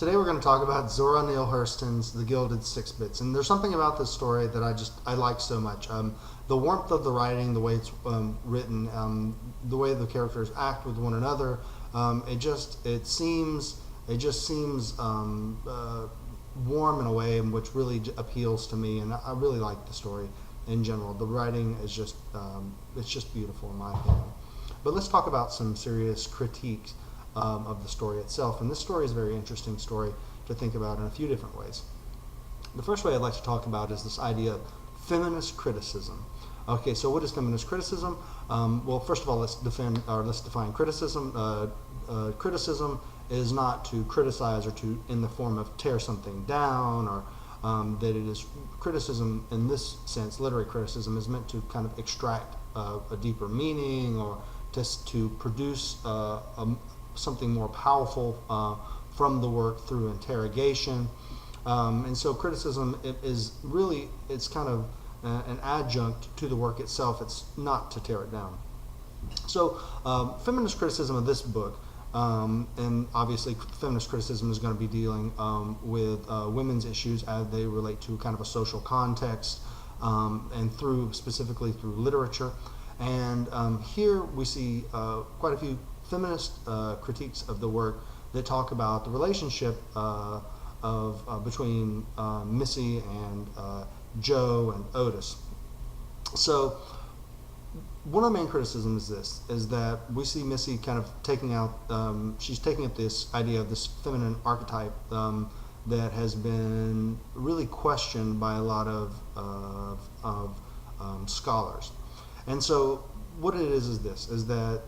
Today we're going to talk about Zora Neale Hurston's The Gilded Six Bits, and there's something about this story that I like so much. The warmth of the writing, the way it's written, the way the characters act with one another. It just seems warm in a way in which really appeals to me, and I really like the story in general. The writing is just it's just beautiful in my opinion. But let's talk about some serious critiques of the story itself. And this story is a very interesting story to think about in a few different ways. The first way I'd like to talk about is this idea of feminist criticism. Okay, so what is feminist criticism? Well, first of all, let's define criticism. Criticism is not to criticize or to, in the form of tear something down, or that it is criticism in this sense. Literary criticism is meant to kind of extract a deeper meaning, or just to produce something more powerful from the work through interrogation. And so criticism is really, it's kind of an adjunct to the work itself. It's not to tear it down. So feminist criticism of this book, and obviously feminist criticism is going to be dealing with women's issues as they relate to kind of a social context, and specifically through literature. And here we see quite a few feminist critiques of the work that talk about the relationship between Missy and Joe and Otis. So one of the main criticisms is that we see Missy kind of taking out, she's taking up this idea of this feminine archetype that has been really questioned by a lot of scholars. And so what it is that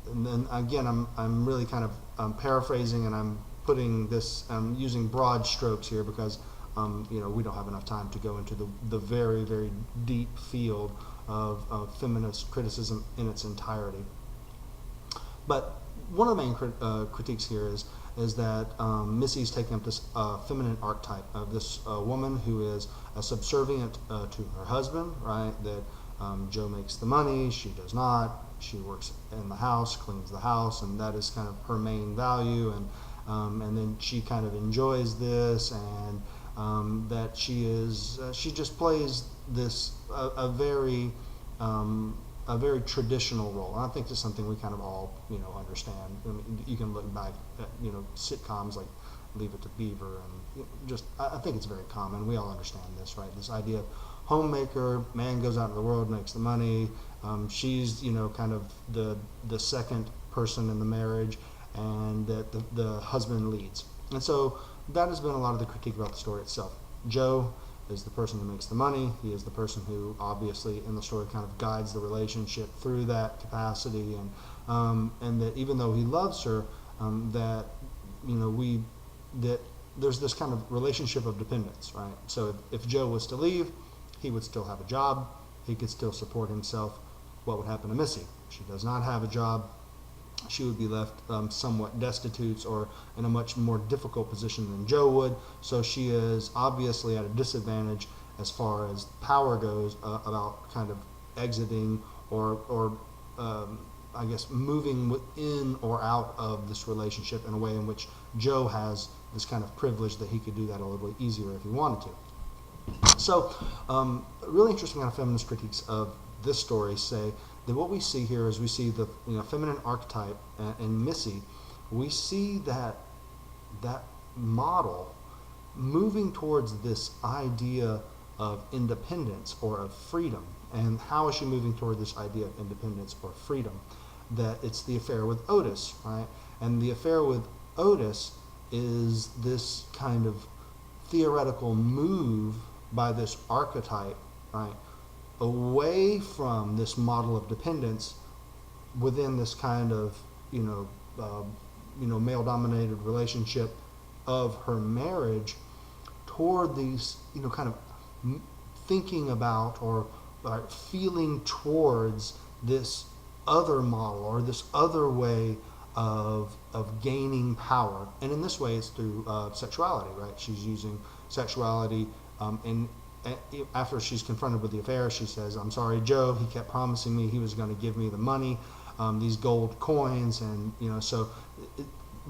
and then again, I'm really kind of paraphrasing, and I'm putting this, I'm using broad strokes here because we don't have enough time to go into the very, very deep field of feminist criticism in its entirety. But one of the main critiques here is that Missy's taking up this feminine archetype of this woman who is subservient to her husband, right? That Joe makes the money, she does not. She works in the house, cleans the house, and that is kind of her main value. And then she kind of enjoys this, and that she just plays this a very traditional role. And I think that's something we kind of all understand. I mean, you can look back at sitcoms like Leave It to Beaver, and I think it's very common. We all understand this, right? This idea of homemaker, man goes out in the world, makes the money. She's kind of the second person in the marriage, and that the husband leads. And so that has been a lot of the critique about the story itself. Joe is the person who makes the money. He is the person who obviously in the story kind of guides the relationship through that capacity, and that even though he loves her, that there's this kind of relationship of dependence, right? So if Joe was to leave, he would still have a job. He could still support himself. What would happen to Missy? She does not have a job. She would be left somewhat destitute, or in a much more difficult position than Joe would. So she is obviously at a disadvantage as far as power goes, about kind of exiting or I guess moving within or out of this relationship in a way in which Joe has this kind of privilege that he could do that a little bit easier if he wanted to. So, really interesting kind of feminist critiques of this story say that what we see here is we see the feminine archetype in Missy. We see that model moving towards this idea of independence or of freedom. And how is she moving toward this idea of independence or freedom? That it's the affair with Otis, right? And the affair with Otis is this kind of theoretical move by this archetype, right, away from this model of dependence within this kind of male-dominated relationship of her marriage, toward these kind of thinking about or feeling towards this other model or this other way of gaining power. And in this way it's through sexuality, right? She's using sexuality, and after she's confronted with the affair, she says, "I'm sorry, Joe, he kept promising me he was going to give me the money, these gold coins." And so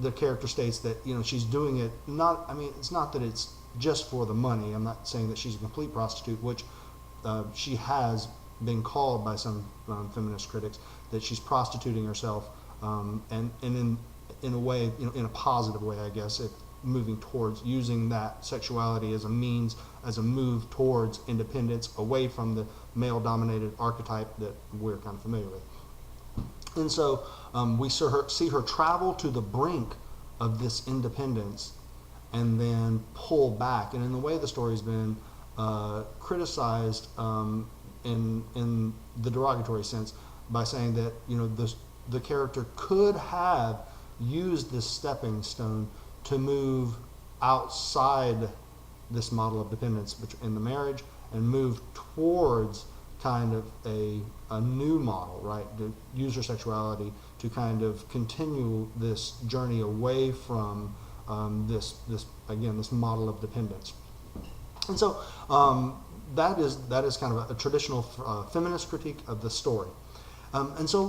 the character states that she's doing it not. I mean, it's not that it's just for the money. I'm not saying that she's a complete prostitute, which she has been called by some feminist critics, that she's prostituting herself, and in a way, in a positive way, I guess, moving towards using that sexuality as a means, as a move towards independence, away from the male-dominated archetype that we're kind of familiar with. And so we see her travel to the brink of this independence and then pull back. And in the way the story's been criticized in the derogatory sense by saying that the character could have used this stepping stone to move outside this model of dependence in the marriage and move towards kind of a new model, right? To use her sexuality to kind of continue this journey away from this model of dependence. And so that is kind of a traditional feminist critique of the story. And so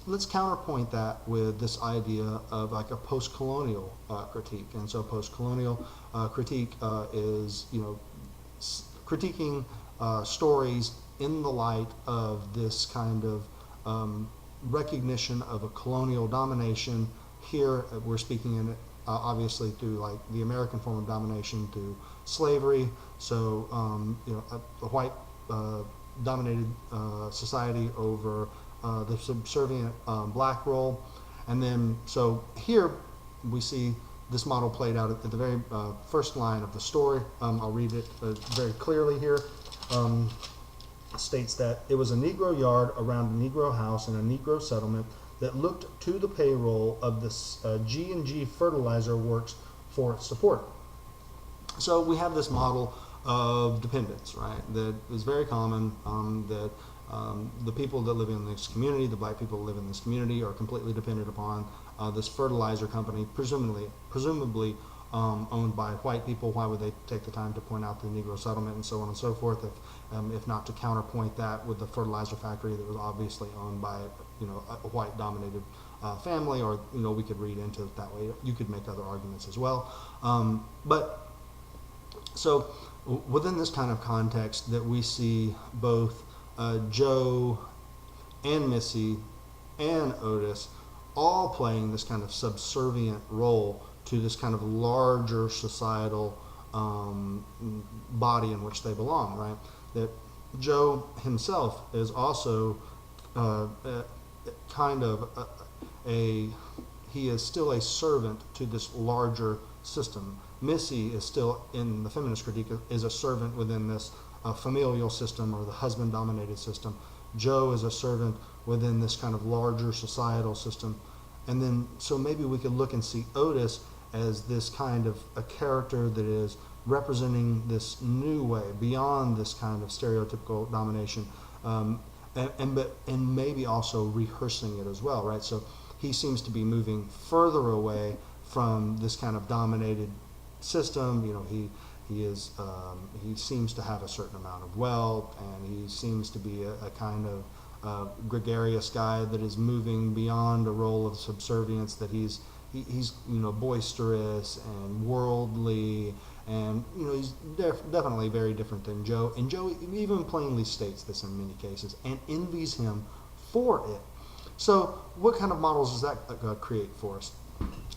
let's counterpoint that with this idea of like a post-colonial critique. And so post-colonial critique is critiquing stories in the light of this kind of recognition of a colonial domination. Here we're speaking in it obviously through like the American form of domination through slavery. So a white dominated society over the subservient black role. And then so here we see this model played out at the very first line of the story. I'll read it very clearly here. It states that it was a Negro yard around a Negro house in a Negro settlement that looked to the payroll of the G&G fertilizer works for its support. So we have this model of dependence, right, that is very common, that the people that live in this community, the black people that live in this community, are completely dependent upon this fertilizer company, presumably owned by white people. Why would they take the time to point out the Negro settlement and so on and so forth, if not to counterpoint that with the fertilizer factory that was obviously owned by a white dominated family, or we could read into it that way. You could make other arguments as well, but so within this kind of context that we see both Joe and Missy and Otis all playing this kind of subservient role to this kind of larger societal body in which they belong, right? That Joe himself is also he is still a servant to this larger system. Missy is still, in the feminist critique, is a servant within this familial system or the husband-dominated system. Joe is a servant within this kind of larger societal system. And then, so maybe we could look and see Otis as this kind of a character that is representing this new way, beyond this kind of stereotypical domination, and maybe also rehearsing it as well, right? So he seems to be moving further away from this kind of dominated system. He seems to have a certain amount of wealth, and he seems to be a kind of gregarious guy that is moving beyond a role of subservience, that he's boisterous and worldly, and he's definitely very different than Joe. And Joe even plainly states this in many cases and envies him for it. So what kind of models does that create for us?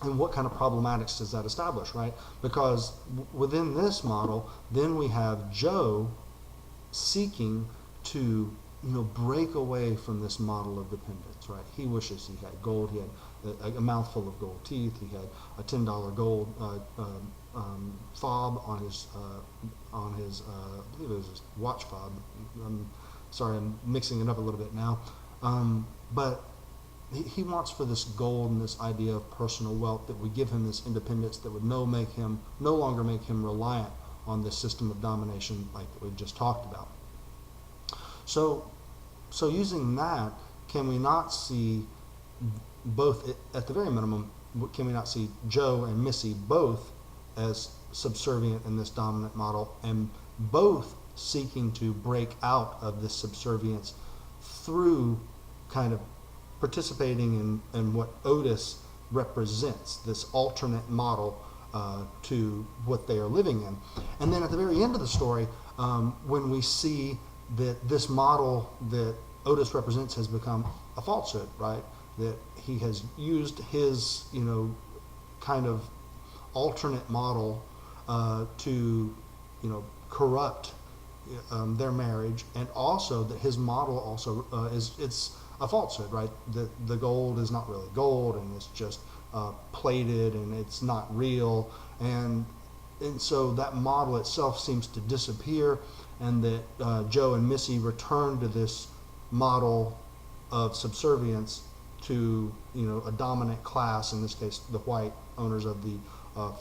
And what kind of problematics does that establish, right? Because within this model, then we have Joe seeking to break away from this model of dependence, right? He wishes he had gold. He had a mouthful of gold teeth. He had a $10 gold fob on his I believe it was his watch fob. I'm sorry, I'm mixing it up a little bit now. But he wants for this gold and this idea of personal wealth that would give him this independence that would no longer make him reliant on this system of domination like we just talked about. So using that, can we not see both, at the very minimum, can we not see Joe and Missy both as subservient in this dominant model, and both seeking to break out of this subservience through kind of participating in what Otis represents, this alternate model to what they are living in. And then at the very end of the story, when we see that this model that Otis represents has become a falsehood, right? That he has used his, kind of alternate model to, corrupt their marriage, and also that his model also it's a falsehood, right? The gold is not really gold, and it's just plated, and it's not real, and so that model itself seems to disappear, and that Joe and Missy return to this model of subservience to a dominant class, in this case the white owners of the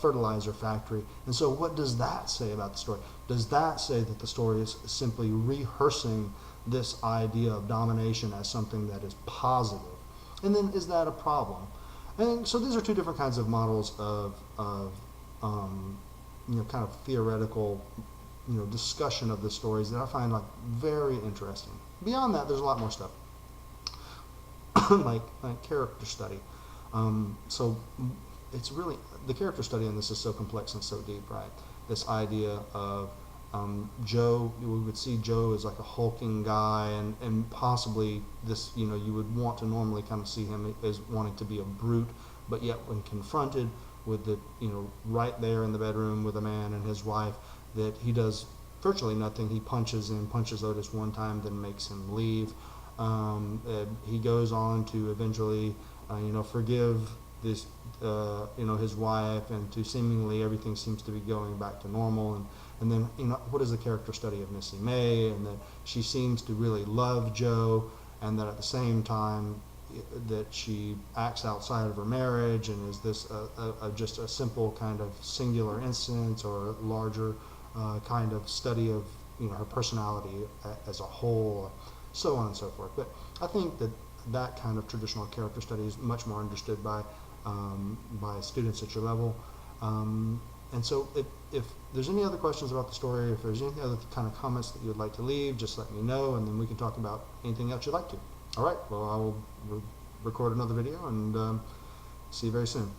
fertilizer factory. And so what does that say about the story? Does that say that the story is simply rehearsing this idea of domination as something that is positive? And then is that a problem? And so these are two different kinds of models of kind of theoretical discussion of the stories that I find like very interesting. Beyond that, there's a lot more stuff like character study. So it's really, the character study in this is so complex and so deep, right? This idea of Joe, we would see Joe as like a hulking guy, and possibly this, you would want to normally kind of see him as wanting to be a brute, but yet when confronted with the, right there in the bedroom with a man and his wife, that he does virtually nothing. He punches Otis one time, then makes him leave. He goes on to eventually, forgive this, his wife, and to seemingly everything seems to be going back to normal. And then, what is the character study of Missy May? And that she seems to really love Joe, and that at the same time that she acts outside of her marriage, and is this just a simple kind of singular instance, or a larger kind of study of her personality as a whole, so on and so forth. But I think that kind of traditional character study is much more understood by students at your level. And so if there's any other questions about the story, if there's any other kind of comments that you would like to leave, just let me know, and then we can talk about anything else you'd like to. All right, well, I will record another video, and see you very soon.